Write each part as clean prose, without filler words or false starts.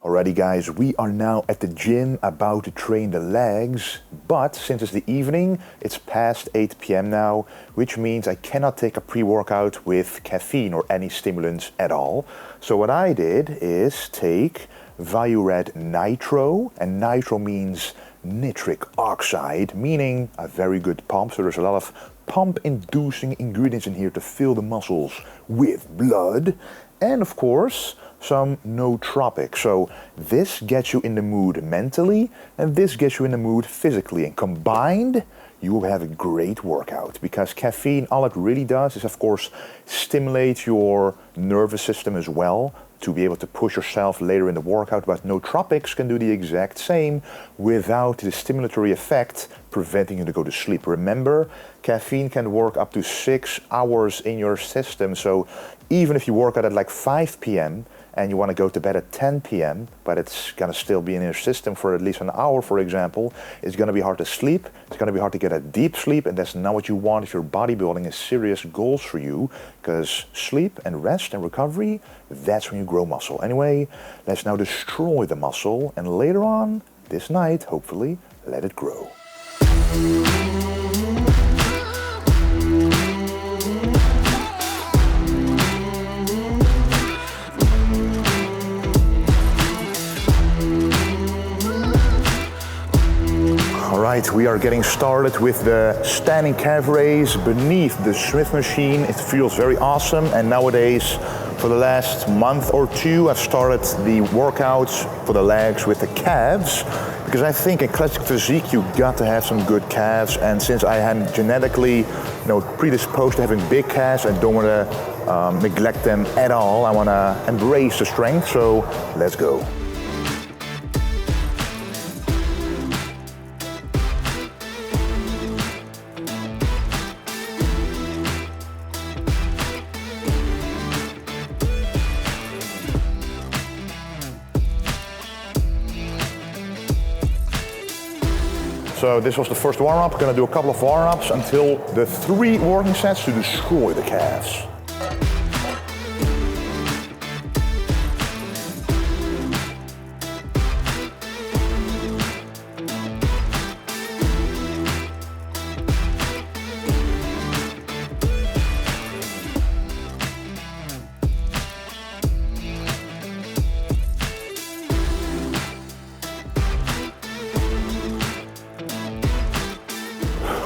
Alrighty guys, we are now at the gym about to train the legs, but since it's the evening, it's past 8 p.m. now, which means I cannot take a pre-workout with caffeine or any stimulants at all. So what I did is take Red Nitro, and nitro means nitric oxide, meaning a very good pump. So there's a lot of pump-inducing ingredients in here to fill the muscles with blood, and of course, some nootropics. So this gets you in the mood mentally and this gets you in the mood physically, and combined you will have a great workout, because caffeine, all it really does is of course stimulate your nervous system as well to be able to push yourself later in the workout, but nootropics can do the exact same without the stimulatory effect preventing you to go to sleep. Remember, caffeine can work up to 6 hours in your system, so even if you work out at like 5 p.m. and you want to go to bed at 10 p.m., but it's going to still be in your system for at least an hour, for example, it's going to be hard to sleep. It's going to be hard to get a deep sleep, and that's not what you want if your bodybuilding is serious goals for you, because sleep and rest and recovery, that's when you grow muscle. Anyway, let's now destroy the muscle, and later on this night, hopefully, let it grow. Alright, we are getting started with the standing calf raise beneath the Smith machine. It feels very awesome, and nowadays, for the last month or two, I've started the workouts for the legs with the calves, because I think in classic physique you got to have some good calves, and since I am genetically predisposed to having big calves, I don't want to neglect them at all. I want to embrace the strength, so let's go. So this was the first warm-up. We're going to do a couple of warm-ups until the 3 working sets to destroy the calves.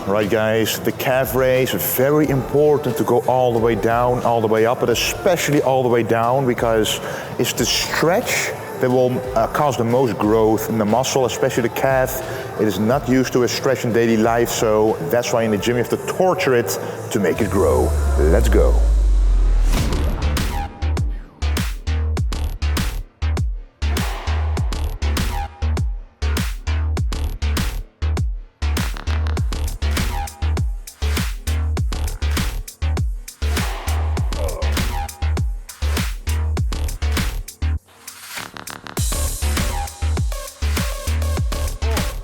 Right guys, the calf raise, very important to go all the way down, all the way up, but especially all the way down, because it's the stretch that will cause the most growth in the muscle, especially the calf. It is not used to a stretch in daily life, so that's why in the gym you have to torture it to make it grow. Let's go.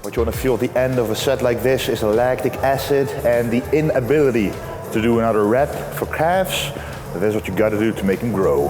What you want to feel at the end of a set like this is lactic acid and the inability to do another rep for calves. That's what you got to do to make them grow.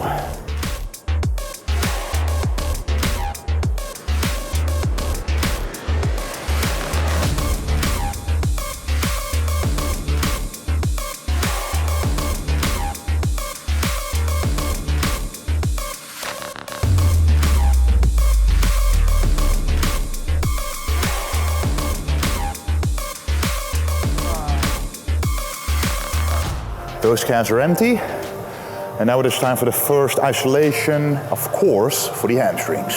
Those calves are empty, and now it is time for the first isolation, of course, for the hamstrings.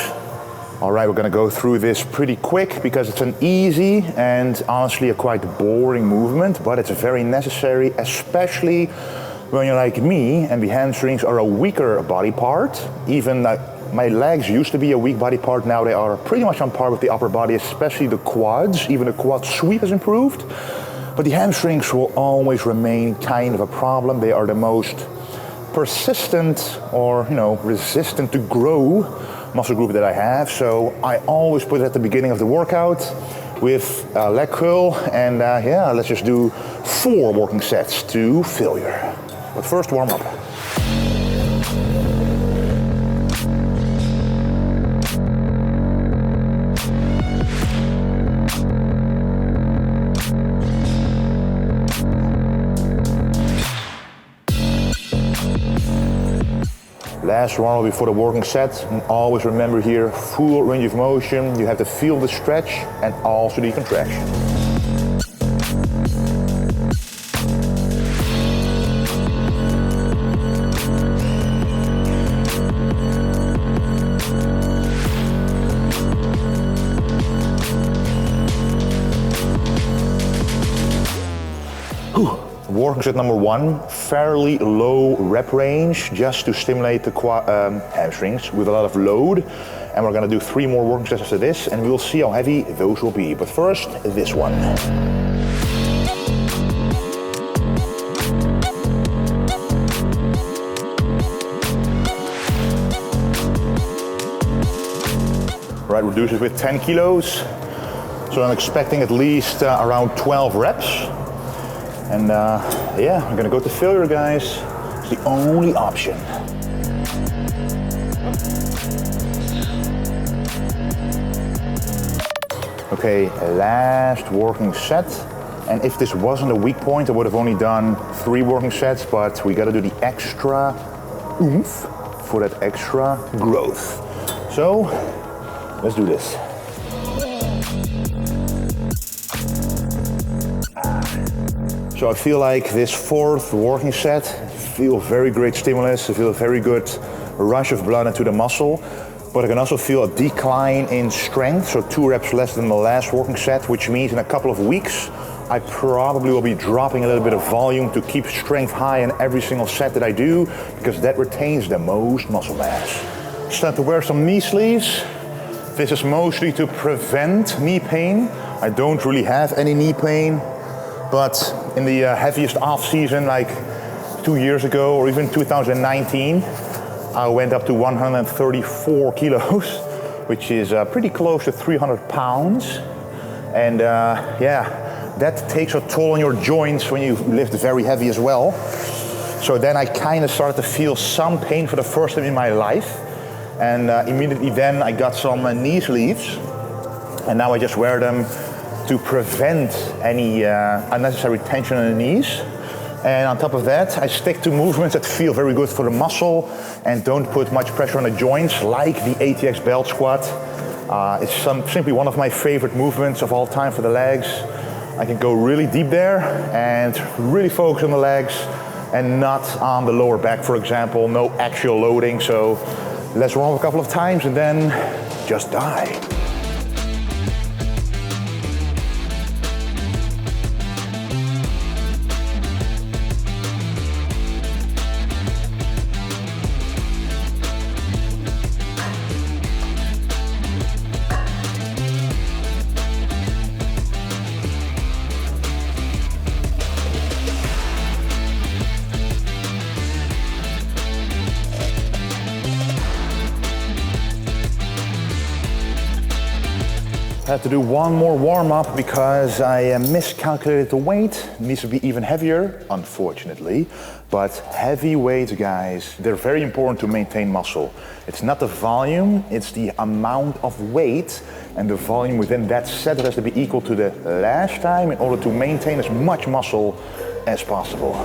All right, we're gonna go through this pretty quick because it's an easy and honestly a quite boring movement, but it's very necessary, especially when you're like me and the hamstrings are a weaker body part. Even my legs used to be a weak body part, now they are pretty much on par with the upper body, especially the quads. Even the quad sweep has improved. But the hamstrings will always remain kind of a problem. They are the most persistent or, resistant to grow muscle group that I have. So I always put it at the beginning of the workout with a leg curl. And let's just do 4 working sets to failure. But first, warm up. last one before the working set. And always remember here, full range of motion. You have to feel the stretch and also the contraction. Working set number 1, fairly low rep range, just to stimulate the hamstrings with a lot of load. And we're gonna do 3 more working sets after this, and we'll see how heavy those will be. But first, this one. Right, reduce it with 10 kilos. So I'm expecting at least around 12 reps. And yeah, I'm gonna go to failure, guys. It's the only option. Okay, last working set. And if this wasn't a weak point, I would have only done 3 working sets, but we gotta do the extra oomph for that extra growth. So, let's do this. So I feel like this 4th working set, feel very great stimulus, I feel a very good rush of blood into the muscle, but I can also feel a decline in strength, so 2 reps less than the last working set, which means in a couple of weeks, I probably will be dropping a little bit of volume to keep strength high in every single set that I do, because that retains the most muscle mass. It's time to wear some knee sleeves. This is mostly to prevent knee pain. I don't really have any knee pain. But in the heaviest off season, like 2 years ago or even 2019, I went up to 134 kilos, which is pretty close to 300 pounds. And yeah, that takes a toll on your joints when you lift very heavy as well. So then I kind of started to feel some pain for the first time in my life. And immediately then I got some knee sleeves. And now I just wear them to prevent any unnecessary tension in the knees. And on top of that, I stick to movements that feel very good for the muscle and don't put much pressure on the joints, like the ATX belt squat. It's simply one of my favorite movements of all time for the legs. I can go really deep there and really focus on the legs and not on the lower back, for example, no actual loading. So let's roll a couple of times and then just die. I have to do one more warm-up because I miscalculated the weight. It needs to be even heavier, unfortunately. But heavy weights, guys, they're very important to maintain muscle. It's not the volume, it's the amount of weight and the volume within that set that has to be equal to the last time in order to maintain as much muscle as possible.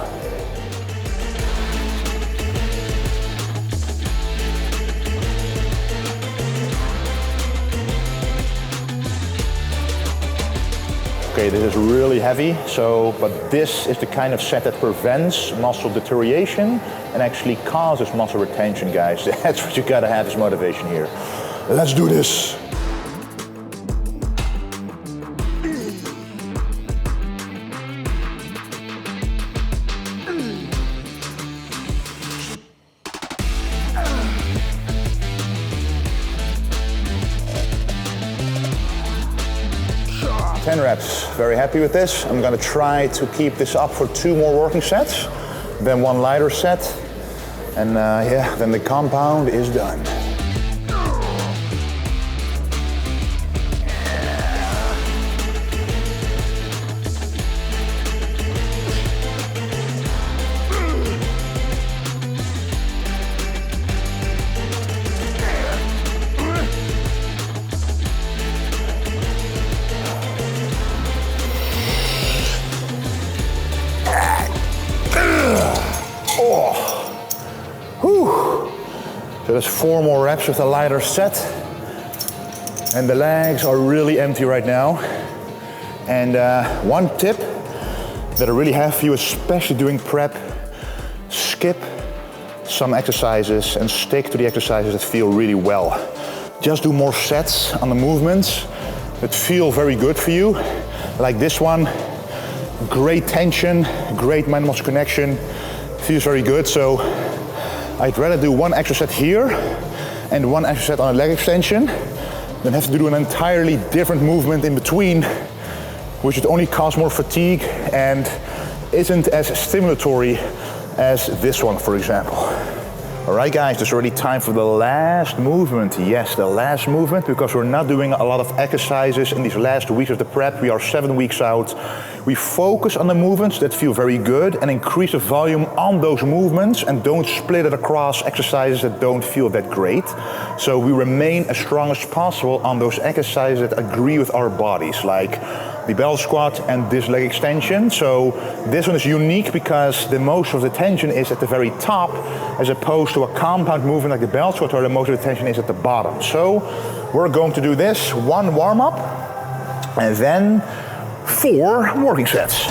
Okay, this is really heavy, but this is the kind of set that prevents muscle deterioration and actually causes muscle retention, guys. That's what you gotta have as motivation here. Let's do this. Reps. Very happy with this. I'm gonna try to keep this up for 2 more working sets, then 1 lighter set, and yeah, then the compound is done. So there's 4 more reps with a lighter set. And the legs are really empty right now. And one tip that I really have for you, especially doing prep, skip some exercises and stick to the exercises that feel really well. Just do more sets on the movements that feel very good for you. Like this one, great tension, great mind-muscle connection, feels very good. So I'd rather do one exercise here and one exercise on a leg extension than have to do an entirely different movement in between, which would only cause more fatigue and isn't as stimulatory as this one, for example. All right, guys, it's already time for the last movement. Yes, the last movement, because we're not doing a lot of exercises in these last weeks of the prep. We are 7 weeks out. We focus on the movements that feel very good and increase the volume on those movements and don't split it across exercises that don't feel that great. So we remain as strong as possible on those exercises that agree with our bodies, like the belt squat and this leg extension. So this one is unique because the most of the tension is at the very top, as opposed to a compound movement like the belt squat where the most of the tension is at the bottom. So we're going to do this, 1 warm up and then 4 working sets.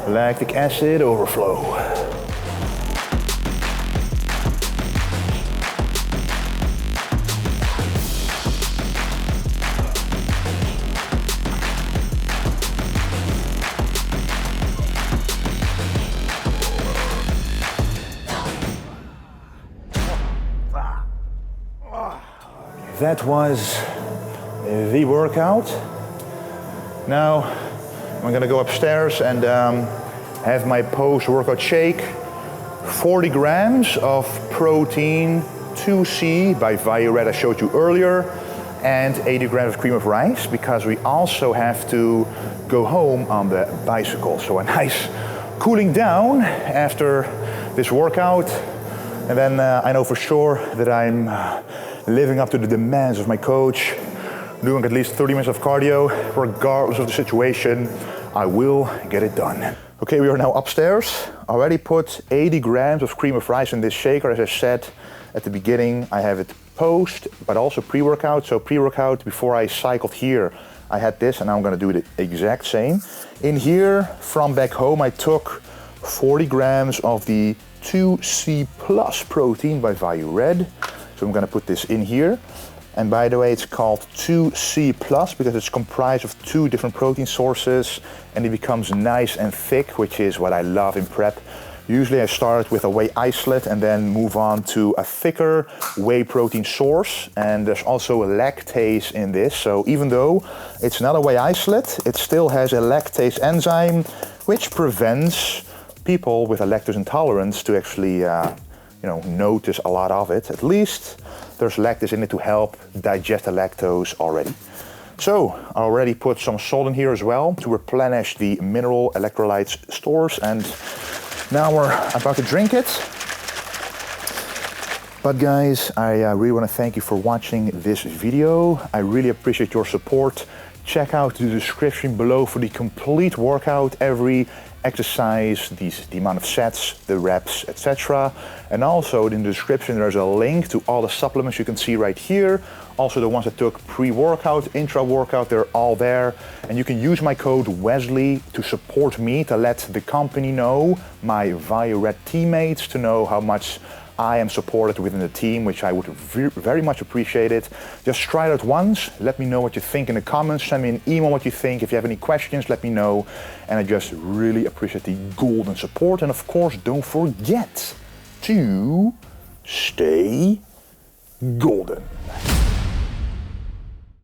Lactic acid overflow. That was the workout. Now I'm gonna go upstairs and have my post-workout shake. 40 grams of protein, 2C by Red I showed you earlier, and 80 grams of cream of rice, because we also have to go home on the bicycle. So a nice cooling down after this workout. And then I know for sure that I'm living up to the demands of my coach, doing at least 30 minutes of cardio, regardless of the situation. I will get it done. Okay, we are now upstairs. I already put 80 grams of cream of rice in this shaker. As I said at the beginning, I have it post, but also pre-workout. So pre-workout, before I cycled here, I had this, and now I'm gonna do the exact same. In here, from back home, I took 40 grams of the 2C plus protein by Red. So I'm gonna put this in here. And by the way, it's called 2C plus because it's comprised of 2 different protein sources, and it becomes nice and thick, which is what I love in prep. Usually I start with a whey isolate and then move on to a thicker whey protein source. And there's also a lactase in this. So even though it's not a whey isolate, it still has a lactase enzyme, which prevents people with a lactose intolerance to actually notice a lot of it. At least there's lactose in it to help digest the lactose already. So I already put some salt in here as well to replenish the mineral electrolytes stores, and now we're about to drink it. But guys, I really want to thank you for watching this video. I really appreciate your support. Check out the description below for the complete workout, every exercise, the amount of sets, the reps, etc. And also in the description there's a link to all the supplements you can see right here. Also the ones that took pre-workout, intra-workout, they're all there. And you can use my code Wesley to support me, to let the company know, my Red teammates, to know how much I am supported within the team, which I would very much appreciate it. Just try it out once. Let me know what you think in the comments. Send me an email what you think. If you have any questions, let me know. And I just really appreciate the golden support. And of course, don't forget to stay golden.